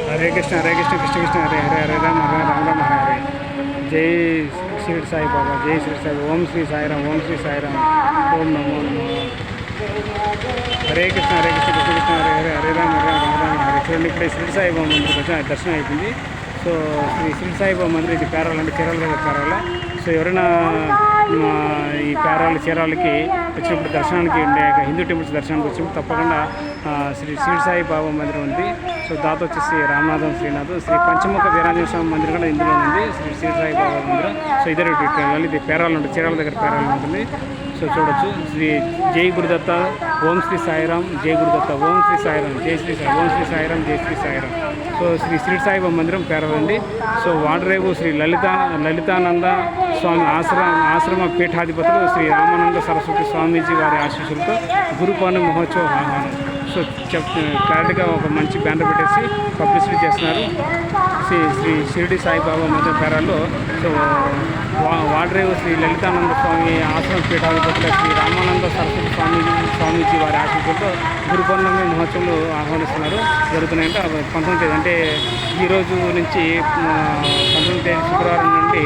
హరే కృష్ణ కృష్ణ కృష్ణ హరే హరే హరే రామ రామ రామ హరే హరే. జై షిరిడి సాయి బాబా, జై షిరిడి సాయి. ఓం శ్రీ సాయిరామ్, ఓం శ్రీ సాయిరామ్, ఓం నమో నమో. హరే కృష్ణ కృష్ణ కృష్ణ హరే హరే హరే రామ రామ రామ హరే. చూడండి, ఇక్కడ షిరిడి సాయిబాబా మందిరం వచ్చి దర్శనం అయిపోయింది. సో శ్రీ షిరిడి సాయిబాబా మందిరం ఇది పేరాల అంటే చీరాల దగ్గర పేరాల. సో ఎవరైనా ఈ పేరాలు చీరాలకి వచ్చినప్పుడు దర్శనానికి హిందూ టెంపుల్స్ దర్శనానికి వచ్చినప్పుడు తప్పకుండా శ్రీ షిరిడి సాయి బాబా మందిరం ఉంది. సో దాంతో వచ్చేసి రామనాథం శ్రీనాథ్ శ్రీ పంచముఖ వీరాంజనేయ స్వామి మందిరం కూడా ఇందులో ఉంది, శ్రీ షిరిడి సాయి బాబా మందిరం. సో ఇద్దరు ఇది పేరాలు ఉంటుంది, చీరాల దగ్గర పేరాలు ఉంటుంది. సో చూడొచ్చు. శ్రీ జై గురుదత్త, ఓం శ్రీ సాయిరామ్, జై గురుదత్త, ఓం శ్రీ సాయిరామ్, జై శ్రీ సాయి, ఓం శ్రీ సాయిరామ్, జై శ్రీ సాయిరామ్. సో శ్రీ షిరిడి సాయిబాబా మందిరం పేరాలండి. సో వాడరేవు శ్రీ లలితానంద స్వామి ఆశ్రమ పీఠాధిపతులు శ్రీ రామానంద సరస్వతి స్వామీజీ వారి ఆశీస్సులతో గురు పౌర్ణమి మహోత్సవ ఆహ్వానం. సో క్లారిటీగా ఒక మంచి బ్యానర్ పెట్టేసి పబ్లిసిటీ చేస్తున్నారు శ్రీ షిరిడి సాయిబాబా మందిరం పేరాల్లో. సో వాడరేవు శ్రీ లలితానంద స్వామి ఆశ్రమ పీఠాధిపతుల శ్రీ రామానంద సరస్వతి స్వామీజీ వారి ఆశీస్సులతో గురు పౌర్ణమి మహోత్సవాలు ఆహ్వానిస్తున్నారు, జరుగుతున్నాయంటే 19వ తేదీ అంటే ఈరోజు నుంచి 19వ తేదీ శుక్రవారం నుండి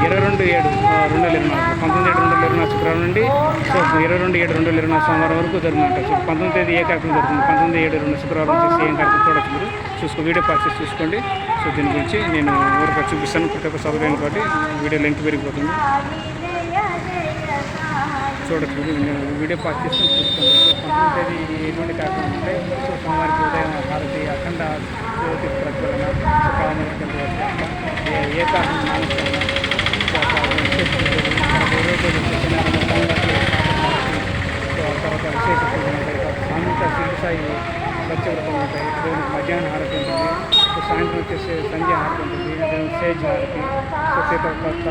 22/7/2024 19/7/2024 శుక్రవారం నుండి సో 22/7/2024 సోమవారం వరకు జరుగుతుందంట. సో 19వ తేదీ ఏ కార్యక్రమం జరుగుతుంది, 19/7/2024 శుక్రవారం నుంచి ఏం కార్యక్రమం చూడొచ్చు, మీరు వీడియో పాస్ చూసుకోండి. సో దీని గురించి నేను ఊరికి చూపిస్తాను, ప్రతి ఒక్క చదవలేను కాబట్టి వీడియో లెంత్ పెరిగిపోతుంది. చూడొచ్చు, వీడియో పాస్ చేసుకొని చూసుకోండి. సో 19వ తేదీ ఎటువంటి కార్యక్రమం ఉంటాయి. సో సోమవారికి ఉదయం హారతి, అఖండ జ్యోతి ప్రజ్వలన, ఏ కార్యక్రమం తర్వాత విశేష పూజలు ఉంటాయి. సామూహిక షిరిడి సాయి స్వచ్ఛవ్రతం ఉంటాయి. దేవునికి మధ్యాహ్న హారతి ఉంటుంది. సో సాయంత్రం వచ్చేసి సంధ్య హారతి ఉంటుంది, సేజ్ హారతి. సో తర్వాత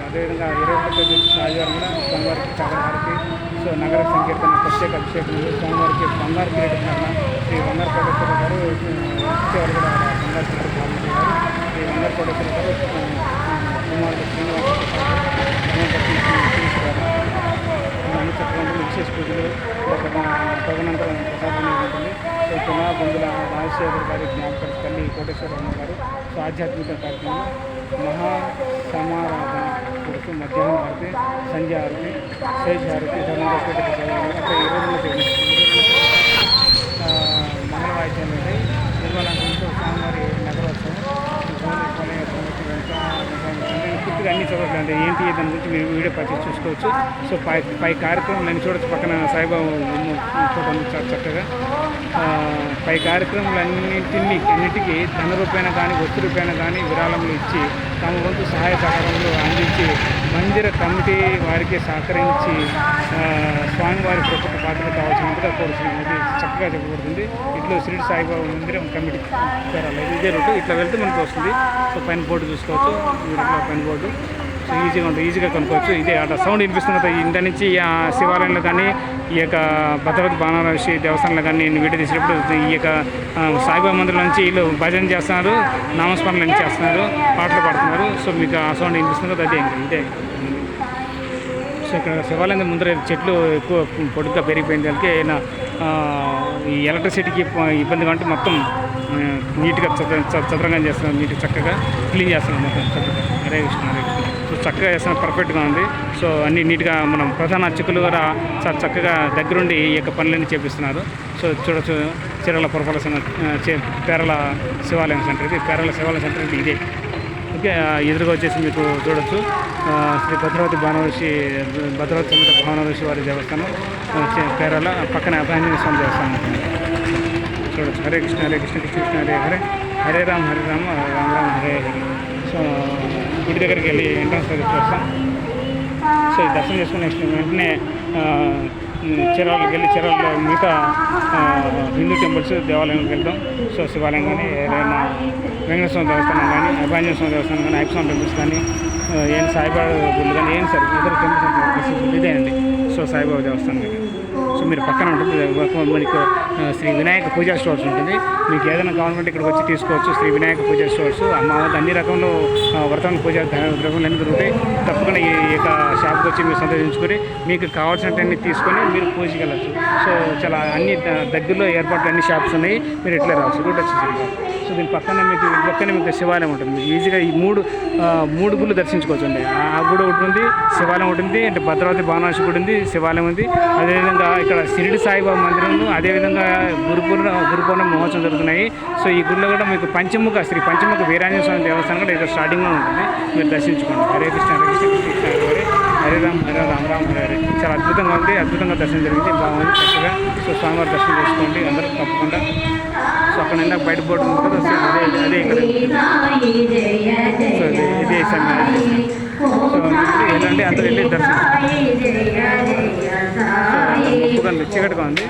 అదేవిధంగా 21వ తేదీ ఆదివారం కూడా స్వామివారికి చక్ర హారతి. సో నగర సంకీర్తన, ప్రత్యేక అభిషేకములు, స్వామివారికి బంగారు కిరీటధారణ. శ్రీ బంగారు కోటేశ్వర గారు ఇచ్చేవారు కూడా బంగారు కిరీటం భావించేవారు. శ్రీ బంగారు కోటేశ్వర గారు కుమారుడు శ్రీనివాస అన్ని చక్కగా విశేష పూజలు, తదనంతరం ప్రసాదం ఉంటుంది. సో జనా బంధుల రాజశేఖర్ గారి జ్ఞాపకం తల్లి కోటేశ్వరరావు గారు. సో ఆధ్యాత్మిక కార్యక్రమం మహా సమారాధన కొరకు మధ్యాహ్నం హారతి, సంధ్య హారతి, సేజ్ హారతి, ధర్మపేట అక్కడ 22వ తేదీ మంగళ వాయిద్యాలు ఉంటాయి. నిర్మలాంకంతో స్వామివారి నగరోత్సవం. పూర్తిగా అన్ని చదవట్లేదు ఏంటి దాని గురించి మీరు వీడియో పర్చేసి చూసుకోవచ్చు. సో పై కార్యక్రమాలు అన్నీ చూడొచ్చు, పక్కన సాయిబాబా ఫోటో చక్కగా. పై కార్యక్రమాలన్నిటికీ ధన రూపేణ కానీ వస్తు రూపేణ కానీ విరాళములు ఇచ్చి తమ వంతు సహాయ సహకారములు అందించి మందిర కమిటీ వారికి సహకరించి స్వామివారి ప్రభుత్వ పాత్రలు కావాల్సినందుగా కోరుతున్నది చక్కగా చెప్పబడుతుంది. ఇట్లా షిరిడి సాయిబాబా మందిరం కమిటీ పేరాలి, ఇదే రూటు. ఇట్లా వెళ్తే మనకు వస్తుంది. సో పైన బోర్డు చూసుకోవచ్చు, వీటిలో పైన బోర్డు. సో ఈజీగా ఉంటుంది, ఈజీగా కొనుక్కోవచ్చు. ఇదే అట్లా సౌండ్ వినిపిస్తుంది కదా ఇంటి నుంచి శివాలయంలో కానీ ఈ యొక్క భద్రవతి బాణారసి దేవస్థానంలో కానీ నేను వీడియో తీసినప్పుడు ఈ యొక్క సాయిబాబా మందిరం నుంచి వీళ్ళు భజన చేస్తున్నారు, నామస్మరణలు చేస్తున్నారు, పాటలు పాడుతున్నారు. సో మీకు ఆ సౌండ్ వినిపిస్తుంది కదా, అదే ఇదే. సో ఇక్కడ శివాలయం ముందర చెట్లు ఎక్కువ పొడుగ్గా పెరిగిపోయింది దానికి ఈ ఎలక్ట్రిసిటీకి ఇబ్బందిగా ఉంటే మొత్తం నీట్గా చదరంగా చేస్తున్నాం, నీట్గా చక్కగా క్లీన్ చేస్తున్నాం మొత్తం చక్కగా. హరే కృష్ణ హరే కృష్ణ. సో చక్కగా చేస్తున్నాం, పర్ఫెక్ట్గా ఉంది. సో అన్నీ నీట్గా మనం ప్రధాన అర్చకులు కూడా చక్కగా దగ్గరుండి ఈ యొక్క పనులన్నీ చేపిస్తున్నారు. సో చూడొచ్చు, చీరాల పురపాలక పేరల శివాలయం సెంటర్ ఇది, పేరల శివాలయం సెంటర్ ఇది ఇదే. ఓకే, ఎదురుగా వచ్చేసి మీకు చూడొచ్చు శ్రీ భద్రవతి సమేత భావనఋషి వారి దేవస్థానం పేరాల, పక్కన అభయాంజనేయ స్వామి దేవస్థానం చూడొచ్చు. హరే కృష్ణ కృష్ణ కృష్ణ హరే హరే, హరే రామ రామ రామ హరే హరే. సో గుడి దగ్గరికి వెళ్ళి ఎంట్రన్స్ దగ్గర చూస్తాం. సో దర్శనం చేసుకుని నెక్స్ట్ వెంటనే చీరాలకు వెళ్ళి చీరాలలో మిగతా హిందూ టెంపుల్స్ దేవాలయానికి వెళ్తాం. సో శివాలయం కానీ ఏదైనా వెంకటేశ్వర దేవస్థానం కానీ అభయాంజనేయ స్వామి దేవస్థానం కానీ అయ్యప్ప స్వామి టెంపుల్స్ కానీ ఏం సాయిబాబా గుళ్ళు కానీ ఏం సార్ ఇతర టెంపుల్స్ ఇదే అండి. సో సాయిబాబా దేవస్థానం దగ్గర సో మీరు పక్కన ఉంటుంది మీకు శ్రీ వినాయక పూజా స్టోర్స్ ఉంటుంది. మీకు ఏదైనా కావాలంటే ఇక్కడికి వచ్చి తీసుకోవచ్చు. శ్రీ వినాయక పూజా స్టోర్స్ మా వద్ద అన్ని రకంలో వ్రతం పూజా ద్రవ్యాలు అన్నీ దొరుకుతాయి. తప్పకుండా ఈ యొక్క షాప్కి వచ్చి మీరు సందర్శించుకొని మీకు కావాల్సినవన్నీ తీసుకొని మీరు పూజకి వెళ్ళచ్చు. సో చాలా అన్ని దగ్గరలో ఏర్పాట్లు అన్ని షాప్స్ ఉన్నాయి. మీరు ఎట్లా రావచ్చు రూట్ వచ్చేసి. సో దీని పక్కన మీకు శివాలయం ఉంటుంది. మీకు ఈజీగా ఈ మూడు గుళ్ళు దర్శించుకోవచ్చు అండి. ఆ గుడి ఒకటి ఉంది, శివాలయం ఒకటి ఉంది, అంటే భద్రావతి భావనాశి గుడి ఉంది, శివాలయం ఉంది. అదేవిధంగా ఇక్కడ షిరిడి సాయిబాబా మందిరం, అదేవిధంగా గురు పౌర్ణమి మహోత్సవం జరుగుతున్నాయి. సో ఈ గుడిలో కూడా మీకు శ్రీ పంచముఖ వీరాంజనేయ స్వామి దేవస్థానం కూడా ఇక్కడ స్టార్టింగ్లో ఉంటుంది. మీరు దర్శించుకోండి. హరే కృష్ణ హరే కృష్ణ కృష్ణ హరే హరే రామ్ హరే రామ్ రామ్ హరే హరే. చాలా అద్భుతంగా ఉంది. అద్భుతంగా దర్శనం జరిగింది. బాగుంది చక్కగా. సో స్వామివారి దర్శనం చేసుకోండి అందరూ తప్పకుండా. సో అక్కడ నిన్న బయట బోర్డు ఉంది కదా, అదే ఇక్కడ. సో ఇదే సమయం. సో ఏంటంటే అందరూ వెళ్ళి దర్శనం. సో చీకటిగా ఉంది.